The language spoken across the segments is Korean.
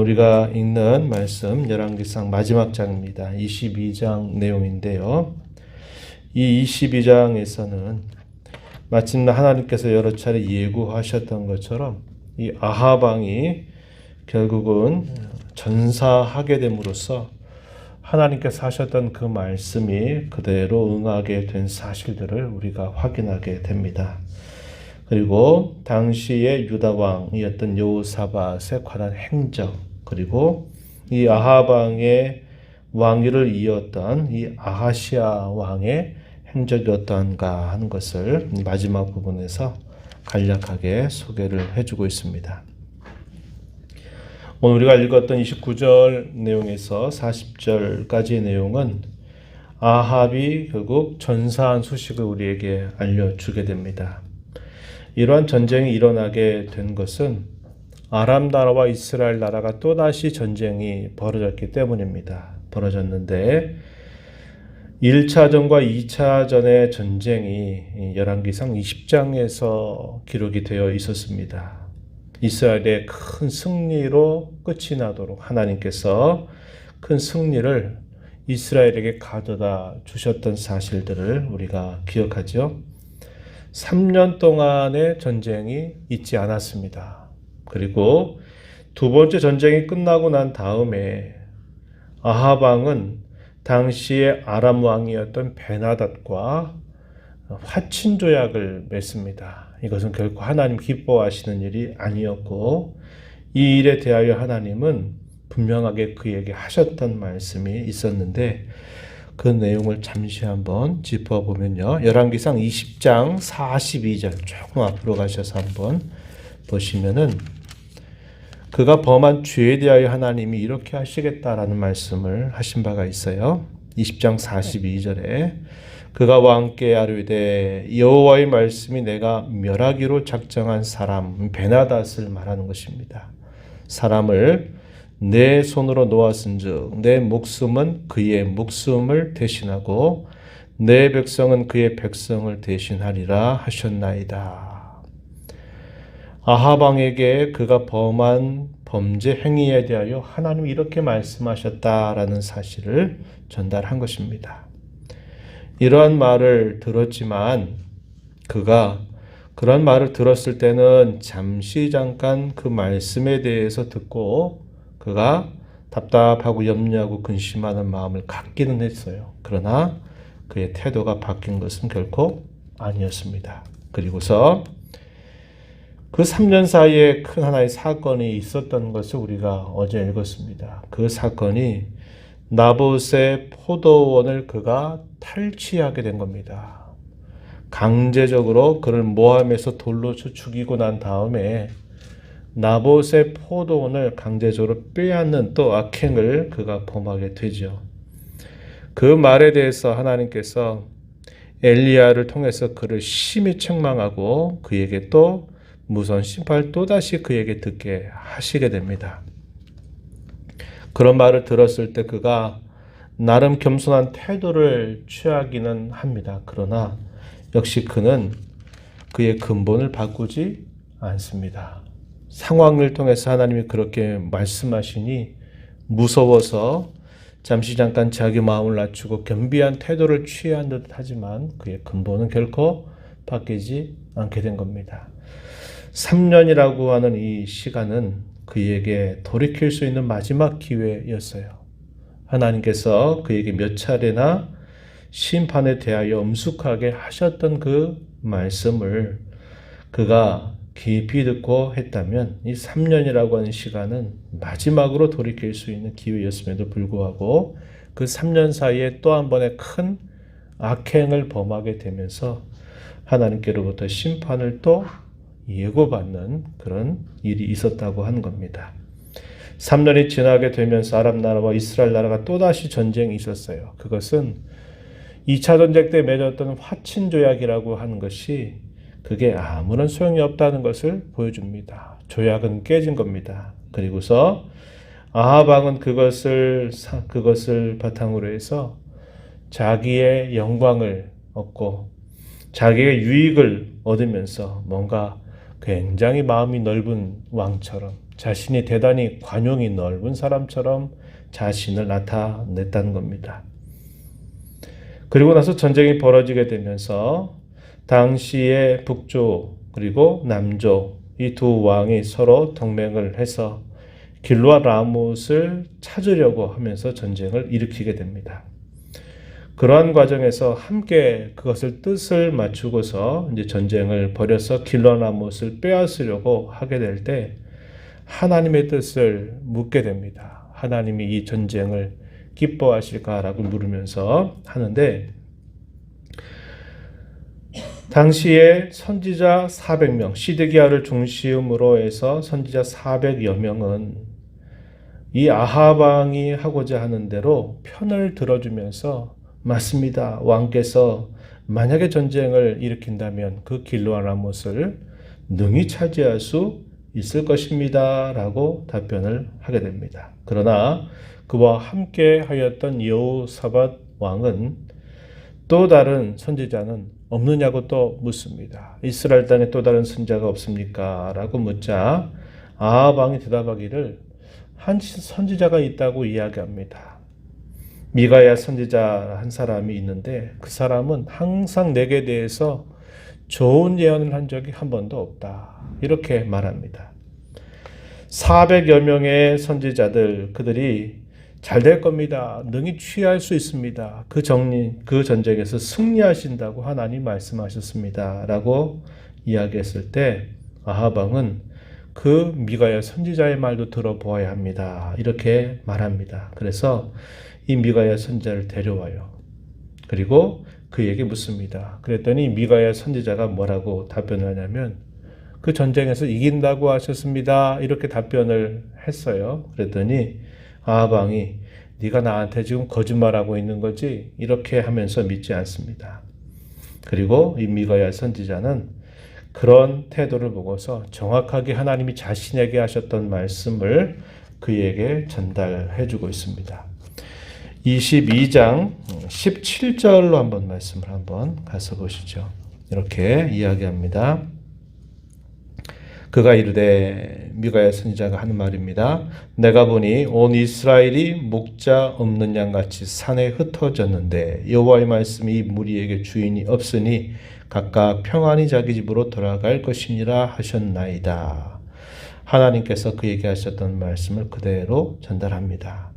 오늘 우리가 읽는 말씀 열왕기상 마지막 장입니다. 22장 내용인데요. 이 22장에서는 마침내 하나님께서 여러 차례 예고하셨던 것처럼 이 아합 왕이 결국은 전사하게 됨으로써 하나님께서 하셨던 그 말씀이 그대로 응하게 된 사실들을 우리가 확인하게 됩니다. 그리고 당시의 유다 왕이었던 여호사밧에 관한 행적, 그리고 이 아합 왕의 왕위를 이었던 이 아하시아 왕의 행적이 어떠한가 하는 것을 마지막 부분에서 간략하게 소개를 해주고 있습니다. 오늘 우리가 읽었던 29절 내용에서 40절까지의 내용은 아합이 결국 전사한 소식을 우리에게 알려주게 됩니다. 이러한 전쟁이 일어나게 된 것은 아람 나라와 이스라엘 나라가 또다시 전쟁이 벌어졌기 때문입니다. 벌어졌는데 1차전과 2차전의 전쟁이 열왕기상 20장에서 기록이 되어 있었습니다. 이스라엘의 큰 승리로 끝이 나도록 하나님께서 큰 승리를 이스라엘에게 가져다 주셨던 사실들을 우리가 기억하죠. 3년 동안의 전쟁이 있지 않았습니다. 그리고 두 번째 전쟁이 끝나고 난 다음에 아합 왕은 당시의 아람 왕이었던 베나닷과 화친 조약을 맺습니다. 이것은 결코 하나님 기뻐하시는 일이 아니었고 이 일에 대하여 하나님은 분명하게 그에게 하셨던 말씀이 있었는데 그 내용을 잠시 한번 짚어보면요. 열왕기상 20장 42절 조금 앞으로 가셔서 한번 보시면은 그가 범한 죄에 대하여 하나님이 이렇게 하시겠다라는 말씀을 하신 바가 있어요. 20장 42절에 그가 왕께 아뢰되 여호와의 말씀이 내가 멸하기로 작정한 사람 베나닷을 말하는 것입니다. 사람을 내 손으로 놓았은즉 내 목숨은 그의 목숨을 대신하고 내 백성은 그의 백성을 대신하리라 하셨나이다. 아합 왕에게 그가 범한 범죄 행위에 대하여 하나님이 이렇게 말씀하셨다라는 사실을 전달한 것입니다. 이러한 말을 들었지만 그가 그런 말을 들었을 때는 잠깐 그 말씀에 대해서 듣고 그가 답답하고 염려하고 근심하는 마음을 갖기는 했어요. 그러나 그의 태도가 바뀐 것은 결코 아니었습니다. 그리고서 그 3년 사이에 큰 하나의 사건이 있었던 것을 우리가 어제 읽었습니다. 그 사건이 나봇의 포도원을 그가 탈취하게 된 겁니다. 강제적으로 그를 모함해서 돌로 죽이고 난 다음에 나봇의 포도원을 강제적으로 빼앗는 또 악행을 그가 범하게 되죠. 그 말에 대해서 하나님께서 엘리야를 통해서 그를 심히 책망하고 그에게 또 무서운 심판을 또다시 그에게 듣게 하시게 됩니다. 그런 말을 들었을 때 그가 나름 겸손한 태도를 취하기는 합니다. 그러나 역시 그는 그의 근본을 바꾸지 않습니다. 상황을 통해서 하나님이 그렇게 말씀하시니 무서워서 잠깐 자기 마음을 낮추고 겸비한 태도를 취한 듯 하지만 그의 근본은 결코 바뀌지 않게 된 겁니다. 3년이라고 하는 이 시간은 그에게 돌이킬 수 있는 마지막 기회였어요. 하나님께서 그에게 몇 차례나 심판에 대하여 엄숙하게 하셨던 그 말씀을 그가 깊이 듣고 했다면 이 3년이라고 하는 시간은 마지막으로 돌이킬 수 있는 기회였음에도 불구하고 그 3년 사이에 또 한 번의 큰 악행을 범하게 되면서 하나님께로부터 심판을 또 예고받는 그런 일이 있었다고 하는 겁니다. 3년이 지나게 되면서 아람 나라와 이스라엘 나라가 또다시 전쟁이 있었어요. 그것은 2차 전쟁 때 맺었던 화친 조약이라고 하는 것이 그게 아무런 소용이 없다는 것을 보여줍니다. 조약은 깨진 겁니다. 그리고서 아합 왕은 그것을 바탕으로 해서 자기의 영광을 얻고 자기의 유익을 얻으면서 뭔가 굉장히 마음이 넓은 왕처럼 자신이 대단히 관용이 넓은 사람처럼 자신을 나타냈다는 겁니다. 그리고 나서 전쟁이 벌어지게 되면서 당시의 북쪽 그리고 남쪽 이 두 왕이 서로 동맹을 해서 길르와 라못을 찾으려고 하면서 전쟁을 일으키게 됩니다. 그러한 과정에서 함께 그것을 뜻을 맞추고서 이제 전쟁을 벌여서 길르와 라못을 빼앗으려고 하게 될 때 하나님의 뜻을 묻게 됩니다. 하나님이 이 전쟁을 기뻐하실까라고 물으면서 하는데 당시에 선지자 400명, 시드기야를 중심으로 해서 선지자 400여 명은 이 아합 왕이 하고자 하는 대로 편을 들어주면서 맞습니다. 왕께서 만약에 전쟁을 일으킨다면 그 길르와 라못을 능히 차지할 수 있을 것입니다. 라고 답변을 하게 됩니다. 그러나 그와 함께 하였던 여호사밧 왕은 또 다른 선지자는 없느냐고 또 묻습니다. 이스라엘 땅에 또 다른 선지자가 없습니까? 라고 묻자 아합 왕이 대답하기를 한 선지자가 있다고 이야기합니다. 미가야 선지자 한 사람이 있는데 그 사람은 항상 내게 대해서 좋은 예언을 한 적이 한 번도 없다. 이렇게 말합니다. 400여 명의 선지자들 그들이 잘 될 겁니다. 능히 취할 수 있습니다. 그 전쟁에서 승리하신다고 하나님 말씀하셨습니다. 라고 이야기했을 때 아합 왕은 그 미가야 선지자의 말도 들어보아야 합니다. 이렇게 말합니다. 그래서 이 미가야 선지자를 데려와요. 그리고 그에게 묻습니다. 그랬더니 미가야 선지자가 뭐라고 답변을 하냐면 그 전쟁에서 이긴다고 하셨습니다. 이렇게 답변을 했어요. 그랬더니 아합 왕이 네가 나한테 지금 거짓말하고 있는 거지? 이렇게 하면서 믿지 않습니다. 그리고 이 미가야 선지자는 그런 태도를 보고서 정확하게 하나님이 자신에게 하셨던 말씀을 그에게 전달해 주고 있습니다. 22장 17절로 한번 말씀을 한번 가서 보시죠. 이렇게 이야기합니다. 그가 이르되 미가야 선지자가 하는 말입니다. 내가 보니 온 이스라엘이 목자 없는 양같이 산에 흩어졌는데 여호와의 말씀이 무리에게 주인이 없으니 각각 평안히 자기 집으로 돌아갈 것이니라 하셨나이다. 하나님께서 그에게 하셨던 말씀을 그대로 전달합니다.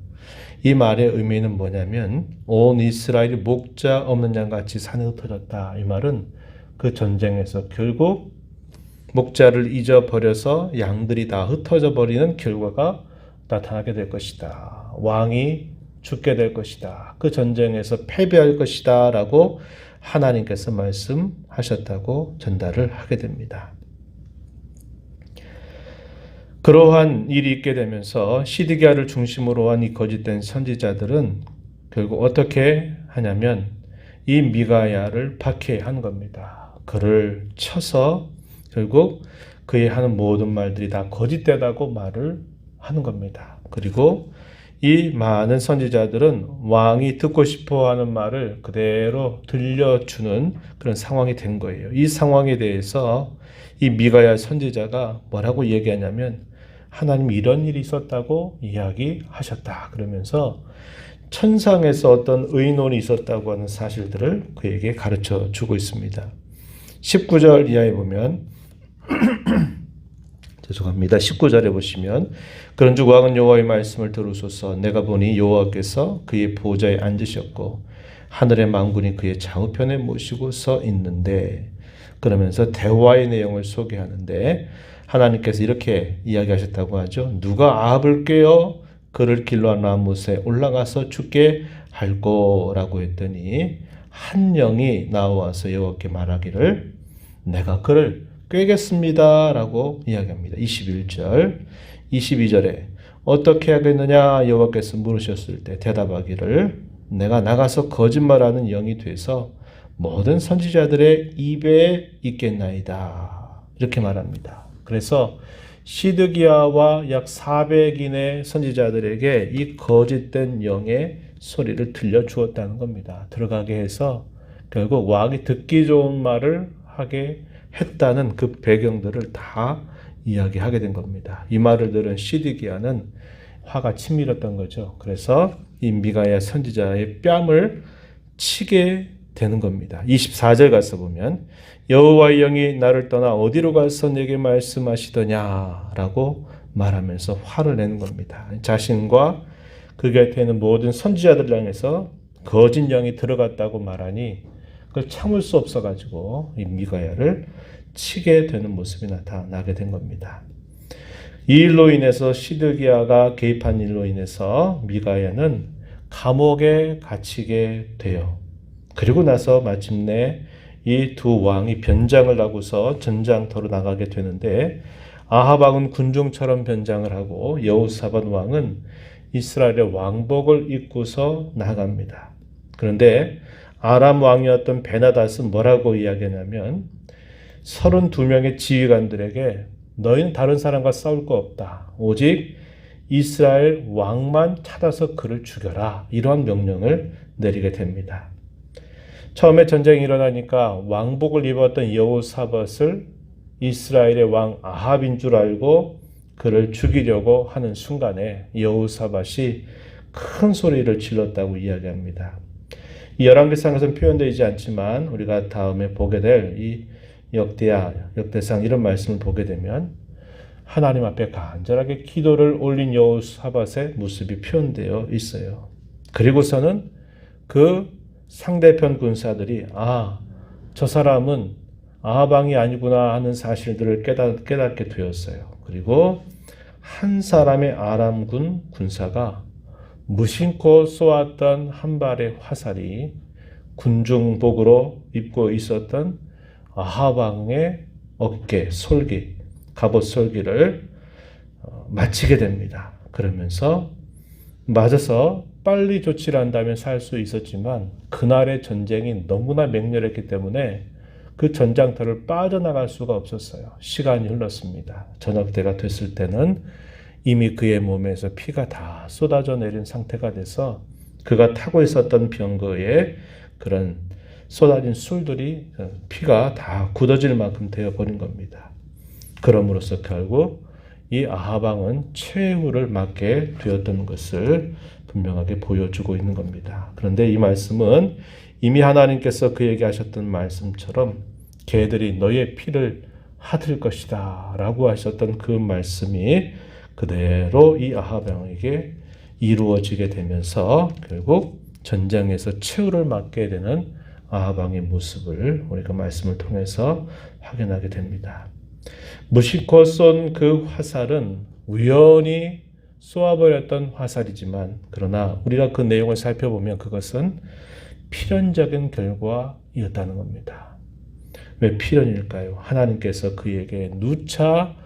이 말의 의미는 뭐냐면 온 이스라엘이 목자 없는 양같이 산에 흩어졌다. 이 말은 그 전쟁에서 결국 목자를 잊어버려서 양들이 다 흩어져 버리는 결과가 나타나게 될 것이다. 왕이 죽게 될 것이다. 그 전쟁에서 패배할 것이다. 라고 하나님께서 말씀하셨다고 전달을 하게 됩니다. 그러한 일이 있게 되면서 시드기야를 중심으로 한 이 거짓된 선지자들은 결국 어떻게 하냐면 이 미가야를 박해한 겁니다. 그를 쳐서 결국 그의 하는 모든 말들이 다 거짓되다고 말을 하는 겁니다. 그리고 이 많은 선지자들은 왕이 듣고 싶어 하는 말을 그대로 들려주는 그런 상황이 된 거예요. 이 상황에 대해서 이 미가야 선지자가 뭐라고 얘기하냐면 하나님이 이런 일이 있었다고 이야기하셨다. 그러면서 천상에서 어떤 의논이 있었다고 하는 사실들을 그에게 가르쳐 주고 있습니다. 19절 이하에 보면 죄송합니다. 19절에 보시면 그런즉 왕은 여호와의 말씀을 들으소서. 내가 보니 여호와께서 그의 보좌에 앉으셨고 하늘의 만군이 그의 좌우편에 모시고 서 있는데 그러면서 대화의 내용을 소개하는데 하나님께서 이렇게 이야기하셨다고 하죠. 누가 아합을 꾀어 그를 길르와 라못에 올라가서 죽게 할 거라고 했더니 한 영이 나와서 여호와께 말하기를 내가 그를 꾀겠습니다. 라고 이야기합니다. 21절, 22절에 어떻게 하겠느냐 여호와께서 물으셨을 때 대답하기를 내가 나가서 거짓말하는 영이 돼서 모든 선지자들의 입에 있겠나이다. 이렇게 말합니다. 그래서 시드기야와 약 400인의 선지자들에게 이 거짓된 영의 소리를 들려주었다는 겁니다. 들어가게 해서 결국 왕이 듣기 좋은 말을 하게 했다는 그 배경들을 다 이야기하게 된 겁니다. 이 말을 들은 시드기야는 화가 치밀었던 거죠. 그래서 이 미가야 선지자의 뺨을 치게 되는 겁니다. 24절 가서 보면 여호와의 영이 나를 떠나 어디로 가서 내게 말씀하시더냐라고 말하면서 화를 내는 겁니다. 자신과 그 곁에 있는 모든 선지자들 향해서 거짓 영이 들어갔다고 말하니 그걸 참을 수 없어가지고 이 미가야를 치게 되는 모습이 나타나게 된 겁니다. 이 일로 인해서 시드기야가 개입한 일로 인해서 미가야는 감옥에 갇히게 돼요. 그리고 나서 마침내 이 두 왕이 변장을 하고서 전장터로 나가게 되는데 아합 왕은 군중처럼 변장을 하고 여호사밧 왕은 이스라엘의 왕복을 입고서 나갑니다. 그런데 아람 왕이었던 베나닷은 뭐라고 이야기하냐면 32명의 지휘관들에게 너희는 다른 사람과 싸울 거 없다. 오직 이스라엘 왕만 찾아서 그를 죽여라. 이러한 명령을 내리게 됩니다. 처음에 전쟁이 일어나니까 왕복을 입었던 여호사밧을 이스라엘의 왕 아합인 줄 알고 그를 죽이려고 하는 순간에 여호사밧이 큰 소리를 질렀다고 이야기합니다. 이 열왕기상에서는 표현되지 않지만 우리가 다음에 보게 될 이 역대상 이런 말씀을 보게 되면 하나님 앞에 간절하게 기도를 올린 여호사밧의 모습이 표현되어 있어요. 그리고서는 그 상대편 군사들이 저 사람은 아합 왕이 아니구나 하는 사실들을 깨닫게 되었어요. 그리고 한 사람의 아람군 군사가 무심코 쏘았던 한 발의 화살이 군중복으로 입고 있었던 아합 왕의 어깨, 솔기, 갑옷 솔기를 맞히게 됩니다. 그러면서 맞아서 빨리 조치를 한다면 살 수 있었지만 그날의 전쟁이 너무나 맹렬했기 때문에 그 전장터를 빠져나갈 수가 없었어요. 시간이 흘렀습니다. 저녁 때가 됐을 때는 이미 그의 몸에서 피가 다 쏟아져 내린 상태가 돼서 그가 타고 있었던 병거에 그런 쏟아진 술들이 피가 다 굳어질 만큼 되어버린 겁니다. 그럼으로써 결국 이 아합 왕은 최후를 맞게 되었던 것을 분명하게 보여주고 있는 겁니다. 그런데 이 말씀은 이미 하나님께서 그에게 하셨던 말씀처럼 개들이 너의 피를 핥을 것이다 라고 하셨던 그 말씀이 그대로 이 아합 왕에게 이루어지게 되면서 결국 전장에서 최후를 맞게 되는 아합 왕의 모습을 우리가 말씀을 통해서 확인하게 됩니다. 무심코 쏜 그 화살은 우연히 쏘아버렸던 화살이지만 그러나 우리가 그 내용을 살펴보면 그것은 필연적인 결과이었다는 겁니다. 왜 필연일까요? 하나님께서 그에게 누차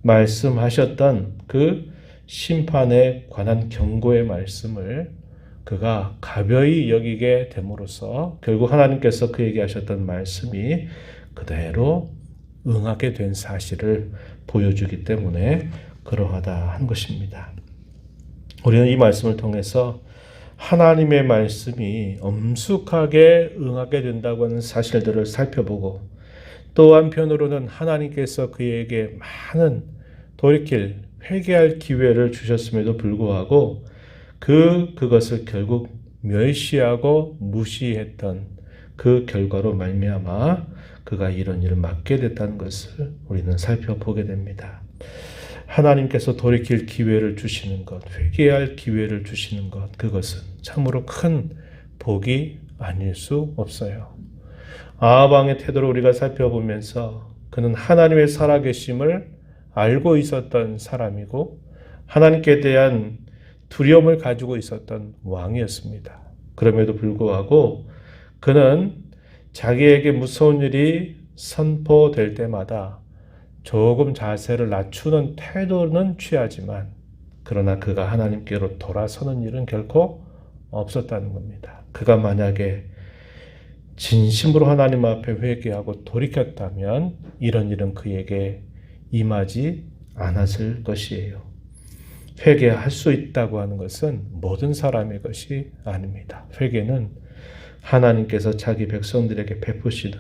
말씀하셨던 그 심판에 관한 경고의 말씀을 그가 가벼이 여기게 됨으로써 결국 하나님께서 그에게 하셨던 말씀이 그대로 응하게 된 사실을 보여주기 때문에 그러하다 한 것입니다. 우리는 이 말씀을 통해서 하나님의 말씀이 엄숙하게 응하게 된다고 하는 사실들을 살펴보고 또 한편으로는 하나님께서 그에게 많은 돌이킬, 회개할 기회를 주셨음에도 불구하고 그것을 결국 멸시하고 무시했던 그 결과로 말미암아 그가 이런 일을 맡게 됐다는 것을 우리는 살펴보게 됩니다. 하나님께서 돌이킬 기회를 주시는 것, 회개할 기회를 주시는 것, 그것은 참으로 큰 복이 아닐 수 없어요. 아합 왕의 태도를 우리가 살펴보면서 그는 하나님의 살아계심을 알고 있었던 사람이고 하나님께 대한 두려움을 가지고 있었던 왕이었습니다. 그럼에도 불구하고 그는 자기에게 무서운 일이 선포될 때마다 조금 자세를 낮추는 태도는 취하지만 그러나 그가 하나님께로 돌아서는 일은 결코 없었다는 겁니다. 그가 만약에 진심으로 하나님 앞에 회개하고 돌이켰다면 이런 일은 그에게 임하지 않았을 것이에요. 회개할 수 있다고 하는 것은 모든 사람의 것이 아닙니다. 회개는 하나님께서 자기 백성들에게 베푸시는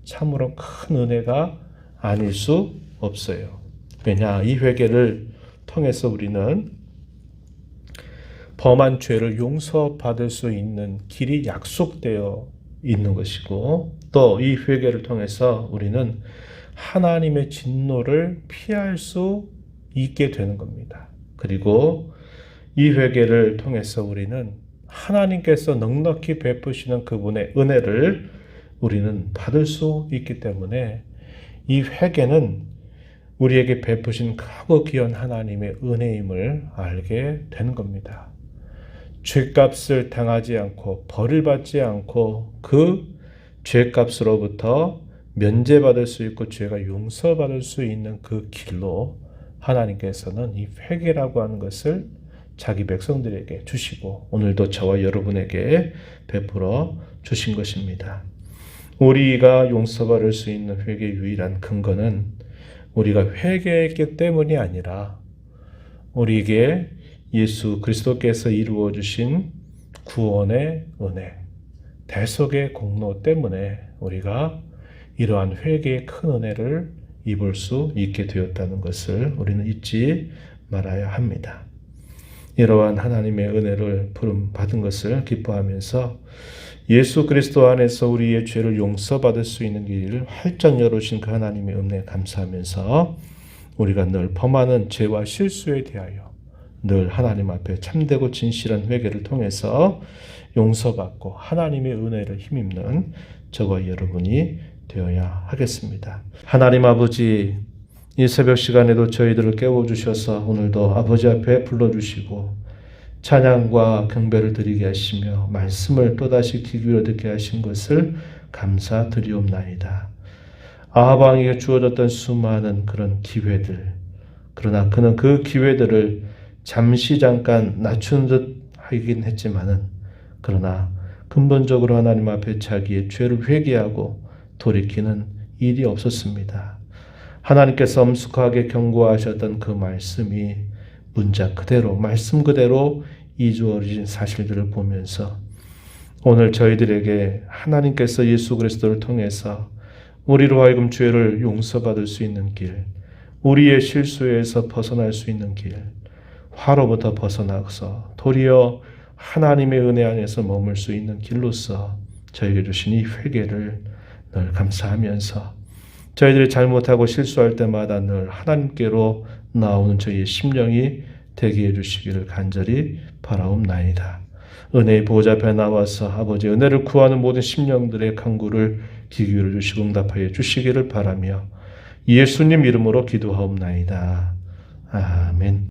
참으로 큰 은혜가 아닐 수 없어요. 왜냐? 이 회개를 통해서 우리는 범한 죄를 용서받을 수 있는 길이 약속되어 있는 것이고, 또 이 회개를 통해서 우리는 하나님의 진노를 피할 수 있게 되는 겁니다. 그리고 이 회개를 통해서 우리는 하나님께서 넉넉히 베푸시는 그분의 은혜를 우리는 받을 수 있기 때문에 이 회개는 우리에게 베푸신 크고 귀한 하나님의 은혜임을 알게 되는 겁니다. 죄값을 당하지 않고 벌을 받지 않고 그 죄값으로부터 면제받을 수 있고 죄가 용서받을 수 있는 그 길로 하나님께서는 이 회개라고 하는 것을 자기 백성들에게 주시고 오늘도 저와 여러분에게 베풀어 주신 것입니다. 우리가 용서받을 수 있는 회개의 유일한 근거는 우리가 회개했기 때문이 아니라 우리에게 예수 그리스도께서 이루어 주신 구원의 은혜, 대속의 공로 때문에 우리가 이러한 회개의 큰 은혜를 입을 수 있게 되었다는 것을 우리는 잊지 말아야 합니다. 이러한 하나님의 은혜를 부름 받은 것을 기뻐하면서 예수 그리스도 안에서 우리의 죄를 용서받을 수 있는 길을 활짝 열어주신 그 하나님의 은혜에 감사하면서 우리가 늘 범하는 죄와 실수에 대하여 늘 하나님 앞에 참되고 진실한 회개를 통해서 용서받고 하나님의 은혜를 힘입는 저와 여러분이 되어야 하겠습니다. 하나님 아버지, 이 새벽 시간에도 저희들을 깨워주셔서 오늘도 아버지 앞에 불러주시고 찬양과 경배를 드리게 하시며 말씀을 또다시 귀 기울여 듣게 하신 것을 감사드리옵나이다. 아하방에게 주어졌던 수많은 그런 기회들, 그러나 그는 그 기회들을 잠깐 낮춘 듯 하긴 했지만은 그러나 근본적으로 하나님 앞에 자기의 죄를 회개하고 돌이키는 일이 없었습니다. 하나님께서 엄숙하게 경고하셨던 그 말씀이 문자 그대로 말씀 그대로 이루어진 사실들을 보면서 오늘 저희들에게 하나님께서 예수 그리스도를 통해서 우리로 하여금 죄를 용서받을 수 있는 길, 우리의 실수에서 벗어날 수 있는 길, 화로부터 벗어나서 도리어 하나님의 은혜 안에서 머물 수 있는 길로서 저에게 주신 이 회개를 늘 감사하면서 저희들이 잘못하고 실수할 때마다 늘 하나님께로 나오는 저희의 심령이 되게 해주시기를 간절히 바라옵나이다. 은혜의 보좌 앞에 나와서 아버지 은혜를 구하는 모든 심령들의 간구를 귀 기울여 주시고 응답하여 주시기를 바라며 예수님 이름으로 기도하옵나이다. 아멘.